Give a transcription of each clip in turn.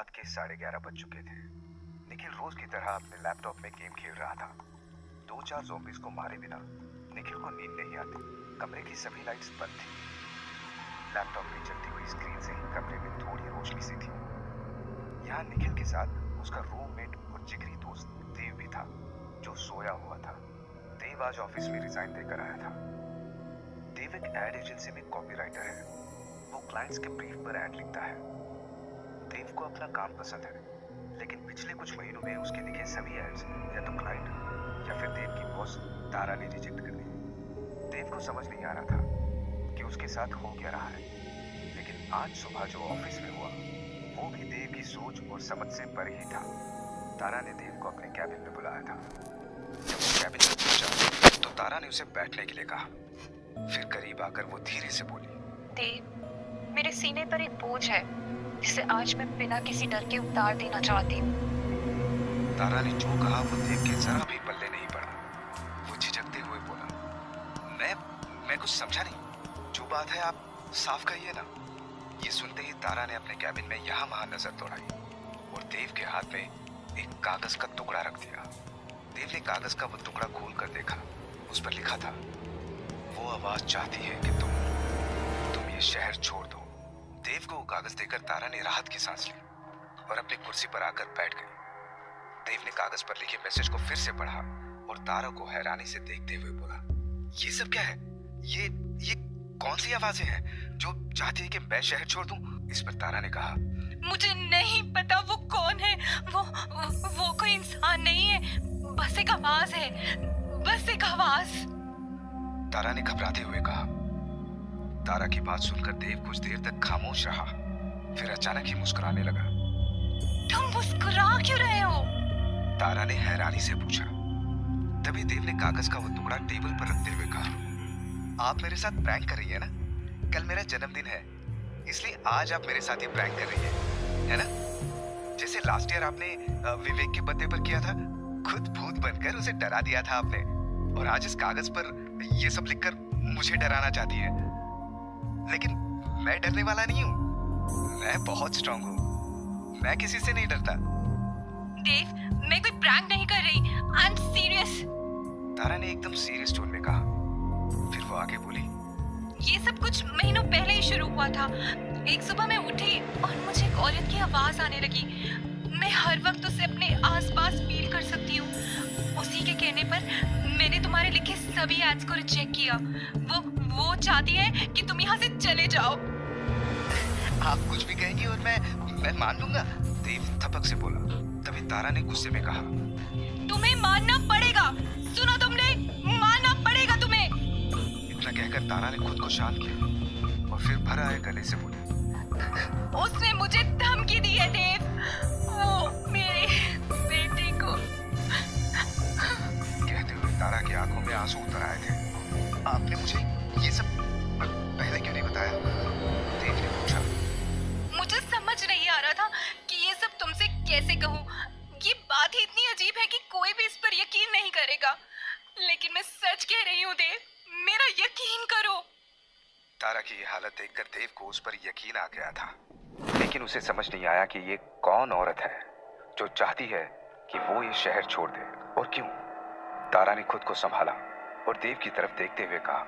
रात के 11:30 बज चुके थे। निखिल रोज की तरह अपने लैपटॉप में गेम खेल रहा था। 2-4 ज़ॉम्बीज़ को मारे बिना निखिल को नींद नहीं आती। कमरे की सभी लाइट्स बंद थी। लैपटॉप में चलती हुई स्क्रीन से ही कमरे में थोड़ी रोशनी सी थी। यहाँ निखिल के साथ उसका रूममेट और जिगरी दोस्त देव भी था, जो सोया हुआ था। देव आज ऑफिस में रिजाइन देकर आया था। देव एक एड एजेंसी में कॉपीराइटर है। वो क्लाइंट्स के ब्रीफ पर एड लिखता है। देव को अपना काम पसंद है, लेकिन पिछले कुछ महीनों में उसके लिखे सभी एड्स या तो क्लाइंट या फिर देव की बॉस तारा ने रिजेक्ट कर दी। देव को समझ नहीं आ रहा था कि उसके साथ हो क्या रहा है, लेकिन आज सुबह जो ऑफिस में हुआ वो भी देव की सोच और समझ से परे ही था। तारा ने देव को अपने कैबिन में बुलाया था। जब वो कैबिन में पहुंचा तो तारा ने उसे बैठने के लिए कहा। फिर करीब आकर वो धीरे से बोली, देव, मेरे सीने पर एक बोझ है जिसे आज मैं बिना किसी डर के उतार देना चाहती हूँ। तारा ने जो कहा वो देव के जरा भी पल्ले नहीं पड़ा। वो झिझकते हुए बोला, मैं कुछ समझा नहीं। जो बात है आप साफ कहिए ना। ये सुनते ही तारा ने अपने कैबिन में यहाँ वहाँ नजर दौड़ाई और देव के हाथ में एक कागज का टुकड़ा रख दिया। देव ने कागज का वो टुकड़ा खोल कर देखा। उस पर लिखा था, वो आवाज चाहती है कि तुम ये शहर छोड़ दो। देव को वो कागज देकर तारा ने राहत की सांस ली और अपनी कुर्सी पर आकर बैठ गई। देव ने कागज पर लिखे मैसेज को फिर से पढ़ा और तारा को हैरानी से देखते हुए बोला, ये सब क्या है? ये कौन सी आवाजें हैं जो चाहती है कि मैं शहर छोड़ दूं? इस पर तारा ने कहा, मुझे नहीं पता वो कौन है। वो कोई इंसान नहीं है, बस एक आवाज है, बस एक आवाज। तारा ने घबराते हुए कहा। तारा की बात सुनकर देव कुछ देर तक खामोश रहा, फिर अचानक ही मुस्कुराने लगा। तुम मुस्कुरा क्यों रहे हो? तारा ने हैरानी से पूछा। तभी देव ने कागज का वो टुकड़ा टेबल पर रखते हुए कहा, आप मेरे साथ प्रैंक कर रही है ना? कल मेरा जन्मदिन है, इसलिए आज आप मेरे साथ ये प्रैंक कर रही है ना? जैसे लास्ट ईयर आपने विवेक के बर्थडे पर किया था। खुद भूत बनकर उसे डरा दिया था आपने, और आज इस कागज पर ये सब लिखकर मुझे डराना चाहती है। लेकिन मैं डरने वाला नहीं हूँ। मैं बहुत स्ट्रांग हूँ। मैं किसी से नहीं डरता। देव, मैं कोई प्रैंक नहीं कर रही। I am serious. तारा ने एकदम सीरियस टोन में कहा। फिर वो आगे बोली, ये सब कुछ महीनों पहले ही शुरू हुआ था। एक सुबह मैं उठी और मुझे एक औरत की आवाज आने लगी। मैं हर वक्त उसे अपने आसपास फील कर सकती हूँ। उसी के कहने पर मैंने तुम्हारे लिखे सभी एड्स को रिजेक्ट किया। वो चाहती है कि तुम यहाँ से चले जाओ। आप कुछ भी कहेंगी और मैं मान लूंगा। देव थपक से बोला। तभी तारा ने गुस्से में कहा, तुम्हें मानना पड़ेगा। सुना तुमने? मानना पड़ेगा तुम्हें। इतना कहकर तारा ने खुद को शांत किया और फिर भर आए गले से बोली, उसने मुझे धमकी दी है देव, वो मेरी बेटी को। कहते हुए तारा की आंखों में आंसू उतर आए थे। आपने मुझे ये सब पहले क्यों नहीं बताया? देव ने पूछा। मुझे समझ नहीं आ रहा था कि ये सब तुमसे कैसे कहूँ। ये बात ही इतनी अजीब है कि कोई भी इस पर यकीन नहीं करेगा, लेकिन मैं सच कह रही हूँ देव, मेरा यकीन करो। तारा की ये हालत देखकर देव को उस पर यकीन आ गया था, लेकिन उसे समझ नहीं आया कि ये कौन औरत है जो चाहती है कि वो ये शहर छोड़ दे, और क्यों। तारा ने खुद को संभाला और देव की तरफ देखते हुए कहा,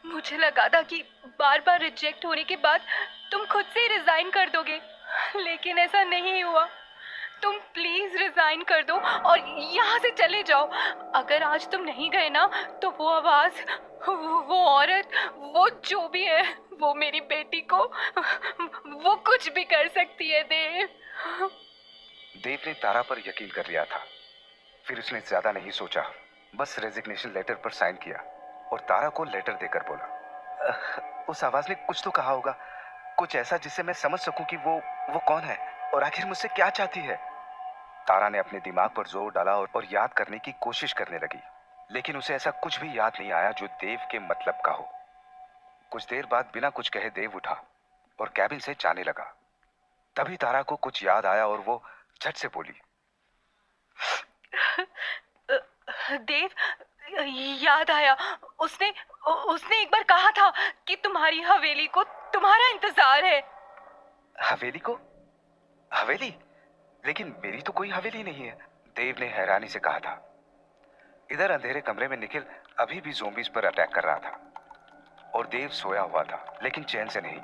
मुझे लगा था कि बार बार रिजेक्ट होने के बाद तुम खुद से रिजाइन कर दोगे, लेकिन ऐसा नहीं हुआ। तुम प्लीज रिजाइन कर दो और यहाँ से चले जाओ। अगर आज तुम नहीं गए ना तो वो आवाज, वो औरत, वो जो भी है, वो मेरी बेटी को वो कुछ भी कर सकती है देव। देव ने तारा पर यकीन कर लिया था। फिर उसने ज्यादा नहीं सोचा, बस रेजिग्नेशन लेटर पर साइन किया और तारा को लेटर देकर बोला, उस आवाज ने कुछ तो कहा होगा, कुछ ऐसा जिससे मैं समझ सकूं कि वो कौन है और आखिर मुझसे क्या चाहती है। तारा ने अपने दिमाग पर जोर डाला और याद करने की कोशिश करने लगी, लेकिन उसे ऐसा कुछ भी याद नहीं आया जो देव के मतलब का हो। कुछ देर बाद बिना कुछ कहे देव उठा और कैबिन से जाने लगा। तभी तारा को कुछ याद आया और वो झट से बोली, देव, याद आया। उसने एक बार कहा था कि तुम्हारी हवेली को तुम्हारा इंतजार है। हवेली को? हवेली? लेकिन मेरी तो कोई हवेली नहीं है, देव ने हैरानी से कहा था। इधर अंधेरे कमरे में निखिल अभी भी ज़ॉम्बीज़ पर अटैक कर रहा था और देव सोया हुआ था, लेकिन चैन से नहीं।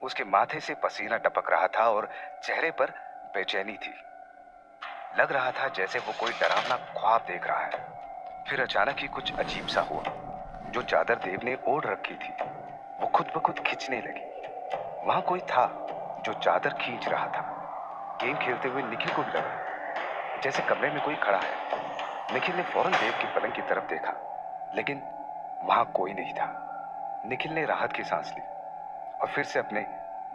उसके माथे से पसीना टपक रहा था और चेहरे पर बेचैनी थी। लग रहा था जैसे वो कोई डरावना ख्वाब देख रहा है। फिर अचानक ही कुछ अजीब सा हुआ। जो चादर देव ने ओढ़ रखी थी वो खुद ब खुद खिंचने लगी। वहां कोई था जो चादर खींच रहा था। गेम खेलते हुए निखिल को भी लगा जैसे कमरे में कोई खड़ा है। निखिल ने फौरन देव की पलंग की तरफ देखा, लेकिन वहां कोई नहीं था। निखिल ने राहत की सांस ली और फिर से अपने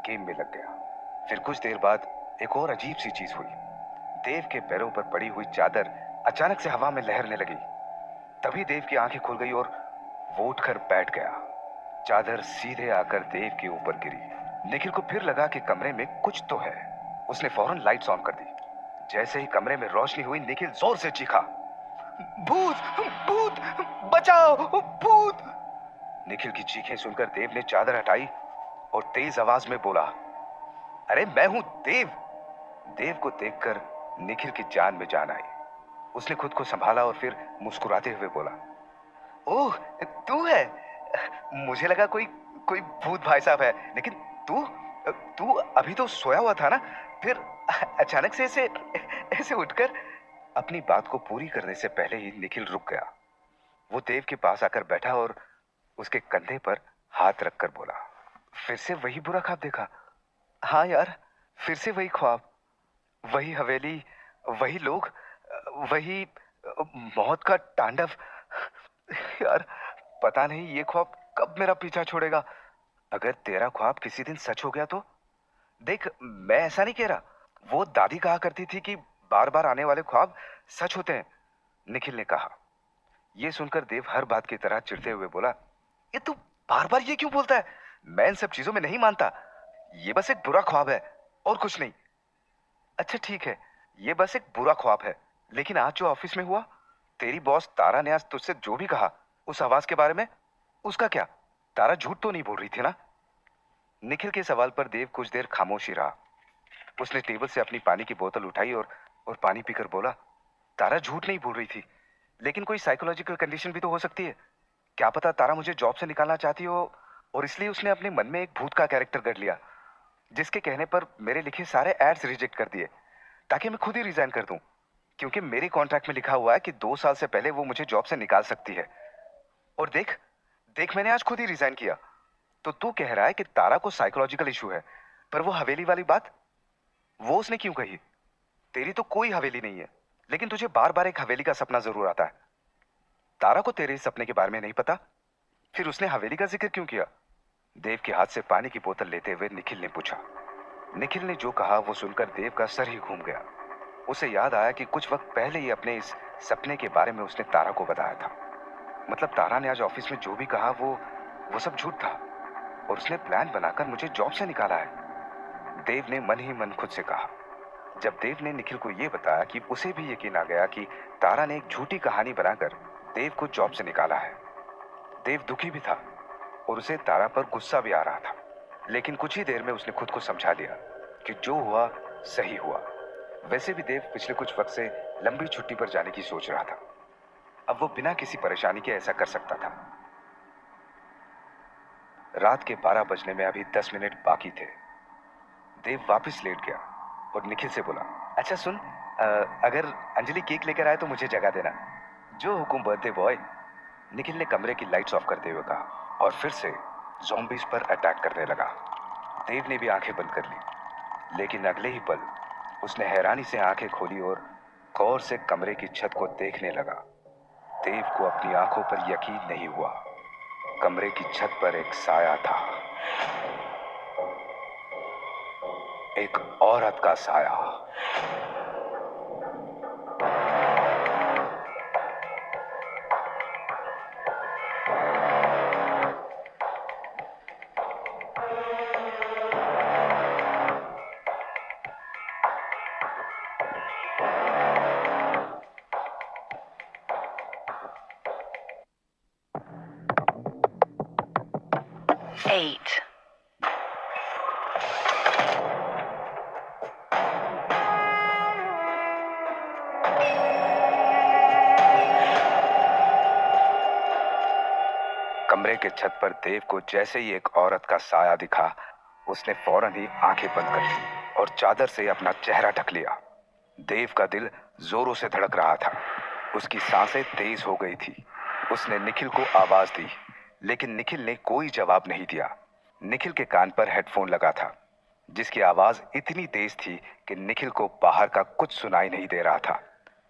गेम में लग गया। फिर कुछ देर बाद एक और अजीब सी चीज हुई। देव के पैरों पर पड़ी हुई चादर अचानक से हवा में लहरने लगी। तभी देव की आंखें खुल गई और वो उठकर बैठ गया। चादर सीधे आकर देव के ऊपर गिरी। निखिल को फिर लगा कि कमरे में कुछ तो है। उसने फौरन लाइट्स ऑन कर दी। जैसे ही कमरे में रोशनी हुई, निखिल जोर से चीखा, भूत! भूत! बचाओ! भूत! निखिल की चीखें सुनकर देव ने चादर हटाई और तेज आवाज में बोला, अरे मैं हूं देव। देव को देखकर निखिल की जान में जान आई। उसने खुद को संभाला और फिर मुस्कुराते हुए बोला, ओह, तू है? मुझे लगा कोई कोई भूत भाई साहब है, लेकिन तू तू अभी तो सोया हुआ था ना? फिर अचानक से ऐसे ऐसे उठकर। अपनी बात को पूरी करने से पहले ही निखिल रुक गया। वो देव के पास आकर बैठा और उसके कंधे पर हाथ रखकर बोला, फिर से वही बुरा ख्वाब देखा? हाँ यार, फिर से वही ख्वाब, वही हवेली, वही लोग, वही मौत का तांडव। यार, पता नहीं ये ख्वाब कब मेरा पीछा छोड़ेगा। अगर तेरा ख्वाब किसी दिन सच हो गया तो? देख, मैं ऐसा नहीं कह रहा। वो दादी कहा करती थी कि बार बार आने वाले ख्वाब सच होते हैं, निखिल ने कहा। ये सुनकर देव हर बात की तरह चिढ़ते हुए बोला, ये तू बार बार ये क्यों बोलता है? मैं इन सब चीजों में नहीं मानता। ये बस एक बुरा ख्वाब है और कुछ नहीं। अच्छा ठीक है, ये बस एक बुरा ख्वाब है, लेकिन आज जो ऑफिस में हुआ, तेरी बॉस तारा ने आज तुझसे जो भी कहा उस आवाज के बारे में, उसका क्या? तारा झूठ तो नहीं बोल रही थी ना? निखिल के सवाल पर देव कुछ देर खामोश ही रहा। उसने टेबल से अपनी पानी की बोतल उठाई और पानी पीकर बोला, तारा झूठ नहीं बोल रही थी, लेकिन कोई साइकोलॉजिकल कंडीशन भी तो हो सकती है। क्या पता तारा मुझे जॉब से निकालना चाहती हो और इसलिए उसने अपने मन में एक भूत का कैरेक्टर गढ़ लिया, जिसके कहने पर मेरे लिखे सारे एड्स रिजेक्ट कर दिए ताकि मैं खुद ही रिजाइन कर दूं, क्योंकि मेरे कॉन्ट्रैक्ट में लिखा हुआ है कि 2 साल से पहले वो मुझे जॉब से निकाल सकती है। और देख देख, मैंने आज खुद ही रिजाइन किया। तो तू कह रहा है कि तारा को साइकोलॉजिकल इशू है, पर वो हवेली वाली बात, वो उसने क्यों कही? तेरी तो कोई हवेली नहीं है, लेकिन तुझे बार बार एक हवेली का सपना जरूर आता है। तारा को तेरे इस सपने के बारे में नहीं पता, फिर उसने हवेली का जिक्र क्यों किया? देव के हाथ से पानी की बोतल लेते हुए निखिल ने पूछा। निखिल ने जो कहा वो सुनकर देव का सर ही घूम गया। उसे याद आया कि कुछ वक्त पहले ही अपने इस सपने के बारे में उसने तारा को बताया था। मतलब तारा ने आज ऑफिस में जो भी कहा वो सब झूठ था और उसने प्लान बनाकर मुझे जॉब से निकाला है, देव ने मन ही मन खुद से कहा। जब देव ने निखिल को यह बताया कि उसे भी यकीन आ गया कि तारा ने एक झूठी कहानी बनाकर देव को जॉब से निकाला है। देव दुखी भी था और उसे तारा पर गुस्सा भी आ रहा था, लेकिन कुछ ही देर में उसने खुद को समझा लिया कि जो हुआ सही हुआ। वैसे भी देव पिछले कुछ वक्त से लंबी छुट्टी पर जाने की सोच रहा था। अब वो बिना किसी परेशानी के ऐसा कर सकता था। रात के 12 बजने में अभी 10 मिनट बाकी थे। देव वापस लेट गया और निखिल से बोला, अच्छा सुन, अगर अंजलि केक लेकर आए तो मुझे जगा देना। जो हुकुम बर्थडे बॉय, निखिल ने कमरे की लाइट्स ऑफ करते हुए कहा और फिर से ज़ॉम्बीज पर अटैक करने लगा। देव ने भी आंखें बंद कर ली, लेकिन अगले ही पल उसने हैरानी से आंखें खोली और गौर से कमरे की छत को देखने लगा। देव को अपनी आंखों पर यकीन नहीं हुआ। कमरे की छत पर एक साया था, एक औरत का साया। कमरे के छत पर देव को जैसे ही एक औरत का साया दिखा, उसने फौरन ही आंखें बंद कर ली और चादर से अपना चेहरा ढक लिया। देव का दिल जोरों से धड़क रहा था, उसकी सांसें तेज हो गई थी। उसने निखिल को आवाज दी, लेकिन निखिल ने कोई जवाब नहीं दिया। निखिल के कान पर हेडफोन लगा था, जिसकी आवाज इतनी तेज थी कि निखिल को बाहर का कुछ सुनाई नहीं दे रहा था।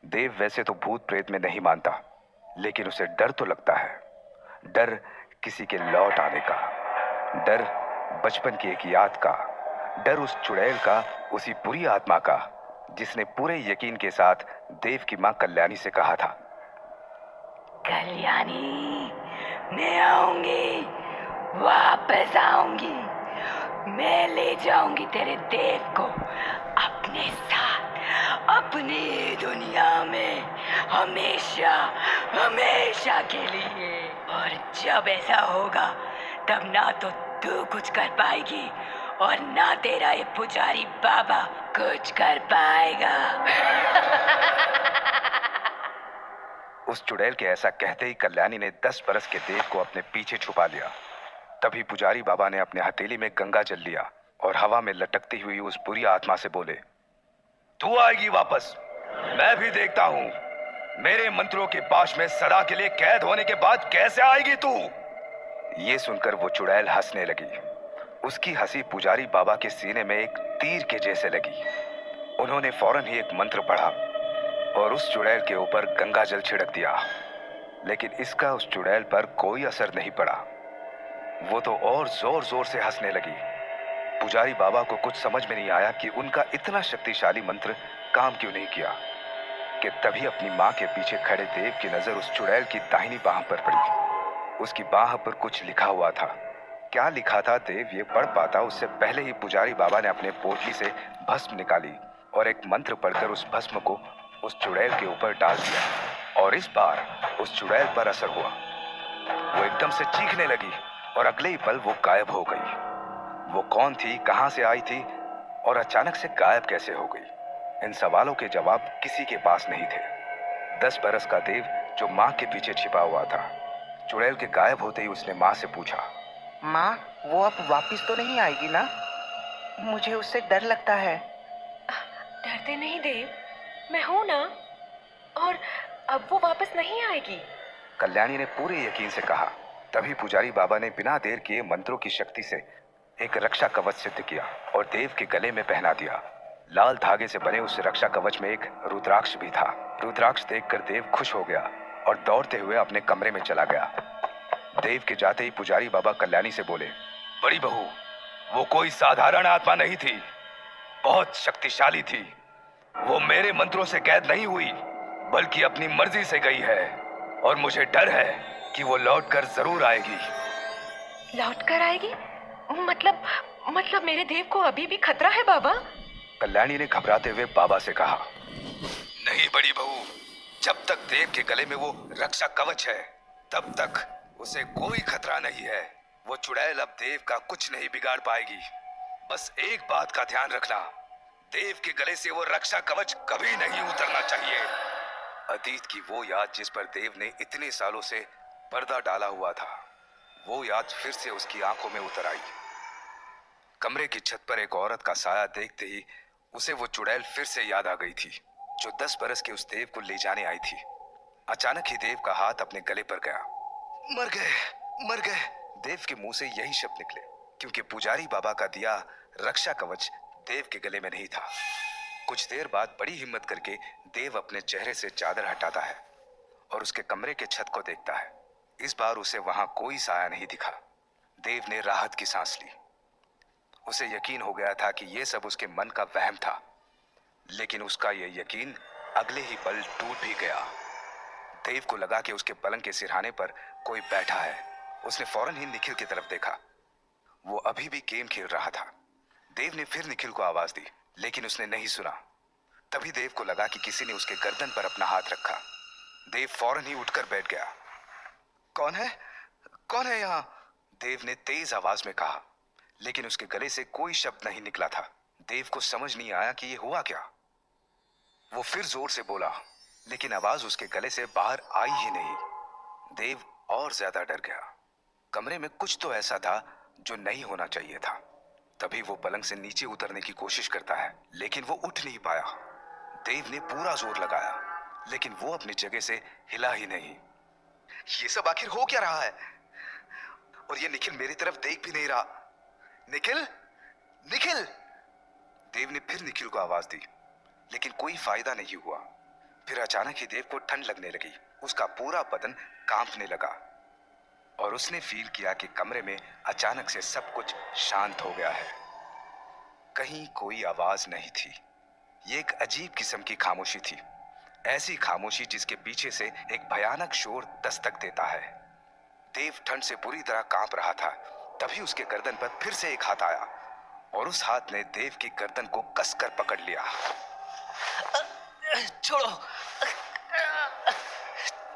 देव वैसे तो भूत प्रेत में नहीं मानता, लेकिन उसे डर तो लगता है। डर किसी के लौट आने का, डर बचपन की एक याद का, डर उस चुड़ैल का, उसी बुरी आत्मा का जिसने पूरे यकीन के साथ देव की मां कल्याणी से कहा था, कल्याणी, मैं आऊंगी, वापस आऊंगी, मैं ले जाऊंगी तेरे देव को अपने साथ अपनी दुनिया में हमेशा हमेशा के लिए। और जब ऐसा होगा तब ना तो तू कुछ कर पाएगी और ना तेरा ये पुजारी बाबा कुछ कर पाएगा। उस चुड़ैल के ऐसा कहते ही कल्याणी ने 10 बरस के देव को अपने पीछे छुपा लिया। तभी पुजारी बाबा ने अपने हथेली में गंगा जल लिया और हवा में लटकती हुई उस बुरी आत्मा से बोले, तू आएगी वापस, मैं भी देखता हूं मेरे मंत्रों के पाश में सदा के लिए कैद होने के बाद कैसे आएगी तू। ये सुनकर वो चुड़ैल हंसने लगी। उसकी हंसी पुजारी बाबा के सीने में एक तीर के जैसे लगी। उन्होंने फौरन ही एक मंत्र पढ़ा और उस चुड़ैल के ऊपर गंगा जल छिड़क दिया, लेकिन इसका उस चुड़ैल पर कोई असर नहीं पड़ा। वो तो और जोर जोर से हंसने लगी। पुजारी बाबा को कुछ समझ में नहीं आया कि उनका इतना शक्तिशाली मंत्र काम क्यों नहीं किया, कि तभी अपनी मां के पीछे खड़े देव की नजर उस चुड़ैल की दाहिनी बाह पर पड़ी। उसकी बाह पर कुछ लिखा हुआ था। क्या लिखा था देव ये पढ़ पाता उससे पहले ही पुजारी बाबा ने अपने पोटली से भस्म निकाली और एक मंत्र पढ़कर उस भस्म को उस चुड़ैल के ऊपर डाल दिया। और इस बार उस चुड़ैल पर असर हुआ। वो एकदम से चीखने लगी और अगले ही पल वो गायब हो गई। वो कौन थी, कहां से आई थी और अचानक से गायब कैसे हो गई? इन सवालों के जवाब किसी के पास नहीं थे। 10 बरस का देव जो माँ के पीछे छिपा हुआ था, चुड़ैल के गायब होते ही उसने माँ से पूछा, माँ, वो अब वापिस तो नहीं आएगी ना? मुझे उससे डर लगता है। डरते नहीं देव, मैं हूं ना, और अब वो वापस नहीं आएगी। कल्याणी ने पूरे यकीन से कहा। तभी पुजारी बाबा ने बिना देर किए मंत्रों की शक्ति से एक रक्षा कवच सिद्ध किया और देव के गले में पहना दिया। लाल धागे से बने उस रक्षा कवच में एक रुद्राक्ष भी था। रुद्राक्ष देखकर देव खुश हो गया और दौड़ते हुए अपने कमरे में चला गया। देव के जाते ही पुजारी बाबा कल्याणी से बोले, बड़ी बहू, वो कोई साधारण आत्मा नहीं थी, बहुत शक्तिशाली थी। वो मेरे मंत्रों से कैद नहीं हुई, बल्कि अपनी मर्जी से गई है और मुझे डर है कि वो लौटकर जरूर आएगी। लौटकर आएगी? मतलब मेरे देव को अभी भी खतरा है बाबा? कल्याणी ने घबराते हुए बाबा से कहा, नहीं बड़ी बहू, जब तक देव के गले में वो रक्षा कवच है तब तक उसे कोई खतरा नहीं है। वो चुड़ैल अब देव का कुछ नहीं बिगाड़ पाएगी। बस एक बात का ध्यान रखना, देव के गले से वो रक्षा कवच कभी नहीं उतरना चाहिए। अतीत की वो याद जिस पर देव ने इतने सालों से पर्दा डाला हुआ था, वो याद फिर से उसकी आंखों में उतर आई। कमरे की छत पर एक औरत का साया देखते ही उसे वो चुड़ैल फिर से याद आ गई थी, जो 10 बरस के उस देव को ले जाने आई थी। अचानक ही देव का हाथ अपने गले पर गया। मर गए, मर गए। देव के मुंह से यही शब्द निकले, क्योंकि पुजारी बाबा का दिया रक्षा कवच देव के गले में नहीं था। कुछ देर बाद बड़ी हिम्मत करके देव अपने चेहरे से चादर हटाता है और उसके कमरे के छत को देखता है। इस बार उसे वहां कोई साया नहीं दिखा। देव ने राहत की सांस ली। उसे यकीन हो गया था कि यह सब उसके मन का वहम था, लेकिन उसका यह यकीन अगले ही पल टूट भी गया। देव को लगा कि उसके पलंग के सिरहाने पर कोई बैठा है। उसने फौरन ही निखिल की तरफ देखा। वो अभी भी गेम खेल रहा था। देव ने फिर निखिल को आवाज दी, लेकिन उसने नहीं सुना। तभी देव को लगा कि किसी ने उसके गर्दन पर अपना हाथ रखा। देव फौरन ही उठकर बैठ गया। कौन है? कौन है यहाँ? देव ने तेज आवाज में कहा, लेकिन उसके गले से कोई शब्द नहीं निकला था। देव को समझ नहीं आया कि ये हुआ क्या। वो फिर जोर से बोला, लेकिन आवाज उसके गले से बाहर आई ही नहीं। देव और ज्यादा डर गया। कमरे में कुछ तो ऐसा था जो नहीं होना चाहिए था। तभी वो पलंग से नीचे उतरने की कोशिश करता है, लेकिन वो उठ नहीं पाया। देव ने पूरा जोर लगाया, लेकिन वो अपनी जगह से हिला ही नहीं। ये सब आखिर हो क्या रहा है? और ये निखिल मेरी तरफ देख भी नहीं रहा। निखिल, निखिल! देव ने फिर निखिल को आवाज दी, लेकिन कोई फायदा नहीं हुआ। फिर अचानक ही देव को ठंड लगने लगी। उसका पूरा बदन कांपने लगा और उसने फील किया कि कमरे में अचानक से सब कुछ शांत हो गया है। कहीं कोई आवाज नहीं थी। ये एक अजीब किस्म की खामोशी थी, ऐसी खामोशी जिसके पीछे से एक भयानक शोर दस्तक देता है। देव ठंड से पूरी तरह कांप रहा था। तभी उसके गर्दन पर फिर से एक हाथ आया और उस हाथ ने देव की गर्दन को कसकर पकड़ लिया। छोड़ो,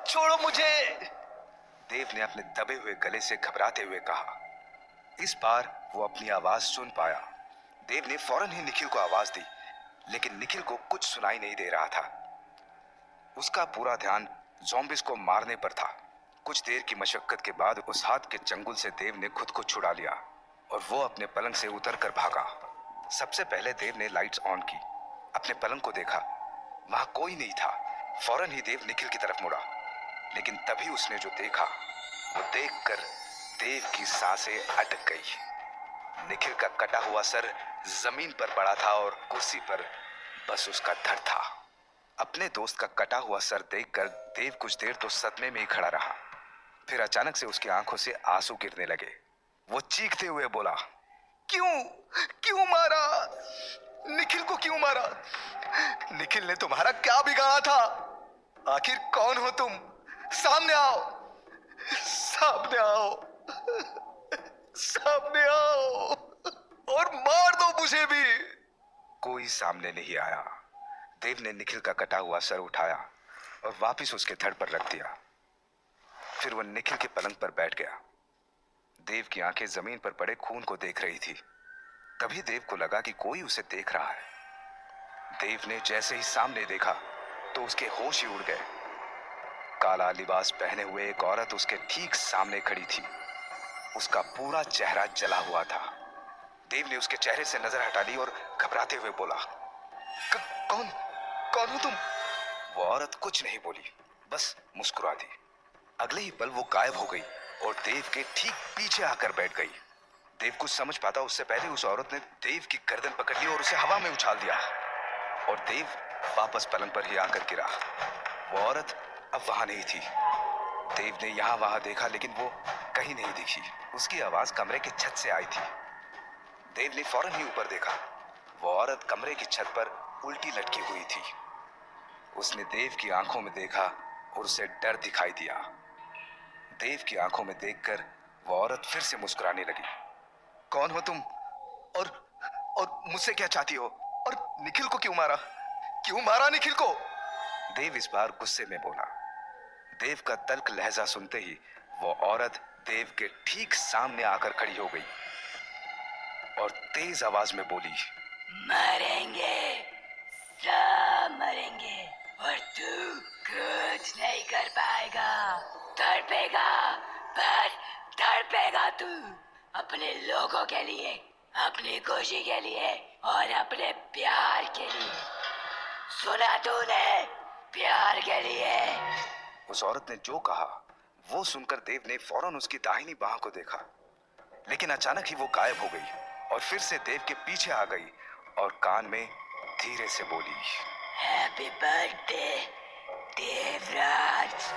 छोड़ो मुझे! देव ने अपने दबे हुए गले से घबराते हुए कहा। इस बार वो अपनी आवाज सुन पाया। देव ने फौरन ही निखिल को आवाज दी, लेकिन निखिल को कुछ सुनाई नहीं दे रहा था। उसका पूरा ध्यान ज़ॉम्बीज़ को मारने पर था। कुछ देर की मशक्कत के बाद उस हाथ के चंगुल से देव ने खुद को छुड़ा लिया और वो अपने पलंग से उतरकर भागा। सबसे पहले देव ने लाइट्स ऑन की, अपने पलंग को देखा। वहां कोई नहीं था। फौरन ही देव निखिल की तरफ मुड़ा, लेकिन तभी उसने जो देखा वो देखकर देव की सांसें अटक गई। निखिल का कटा हुआ सर जमीन पर पड़ा था और कुर्सी पर बस उसका धड़ था। अपने दोस्त का कटा हुआ सर देखकर देव कुछ देर तो सदमे में ही खड़ा रहा। फिर अचानक से उसकी आंखों से आंसू गिरने लगे। वो चीखते हुए बोला, क्यों क्यों मारा? निखिल को क्यों मारा? निखिल ने तुम्हारा क्या बिगाड़ा था? आखिर कौन हो तुम? सामने आओ, सामने आओ, सामने आओ और मार दो मुझे भी। कोई सामने नहीं आया। देव ने निखिल का कटा हुआ सर उठाया और वापस उसके धड़ पर रख दिया। फिर वो निखिल के पलंग पर बैठ गया। देव की आंखें जमीन पर पड़े खून को देख रही थी। तभी देव को लगा कि कोई उसे देख रहा है। देव ने जैसे ही सामने देखा तो उसके होश ही उड़ गए। काला लिबास पहने हुए एक औरत उसके ठीक सामने खड़ी थी। उसका पूरा चेहरा जला हुआ था। देव ने उसके चेहरे से नजर हटा ली और घबराते हुए बोला, कौन कौन हो तुम? वो औरत कुछ नहीं बोली, बस मुस्कुरा दी। अगले ही पल वो गायब हो गई और देव के ठीक पीछे आकर बैठ गई। देव कुछ समझ पाता उससे पहले उस औरत ने देव की गर्दन पकड़ ली और उसे हवा में उछाल दिया और देव वापस पलंग पर ही आकर गिरा। वो औरत अब वहां नहीं थी। देव ने यहां वहां देखा, लेकिन वो कहीं नहीं दिखी। उसकी आवाज कमरे की छत से आई थी। देव ने फौरन ही ऊपर देखा। वो औरत कमरे की छत पर उल्टी लटकी हुई थी। उसने देव की आंखों में देखा और उसे डर दिखाई दिया। देव की आंखों में देखकर वो औरत फिर से मुस्कुराने लगी। कौन हो तुम? और मुझसे क्या चाहती हो? और निखिल को क्यों मारा? क्यों मारा निखिल को? देव इस बार गुस्से में बोला। देव का तल्ख लहजा सुनते ही वो औरत देव के ठीक सामने आकर खड़ी हो गई और तेज आवाज में बोली, मरेंगे, सब मरेंगे और तू कुछ नहीं कर पाएगा। तड़पेगा, बस तड़पेगा तू, अपने लोगों के लिए, अपनी खुशी के लिए और अपने प्यार के लिए। सुना तूने? प्यार के लिए। उस औरत ने जो कहा वो सुनकर देव ने फौरन उसकी दाहिनी बाह को देखा, लेकिन अचानक ही वो गायब हो गई और फिर से देव के पीछे आ गई और कान में धीरे से बोली, happy birthday Devraj.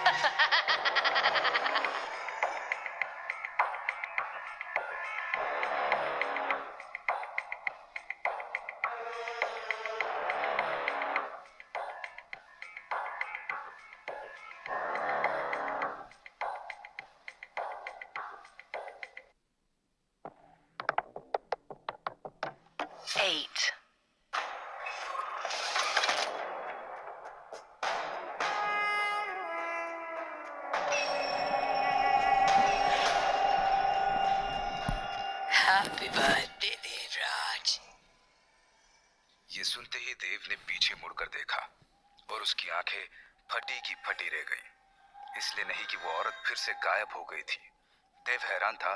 Eight. Happy birthday Devraj. ये सुनते ही देव ने पीछे मुड़कर देखा और उसकी आंखें फटी की फटी रह गई। इसलिए नहीं कि वो औरत फिर से गायब हो गई थी, देव हैरान था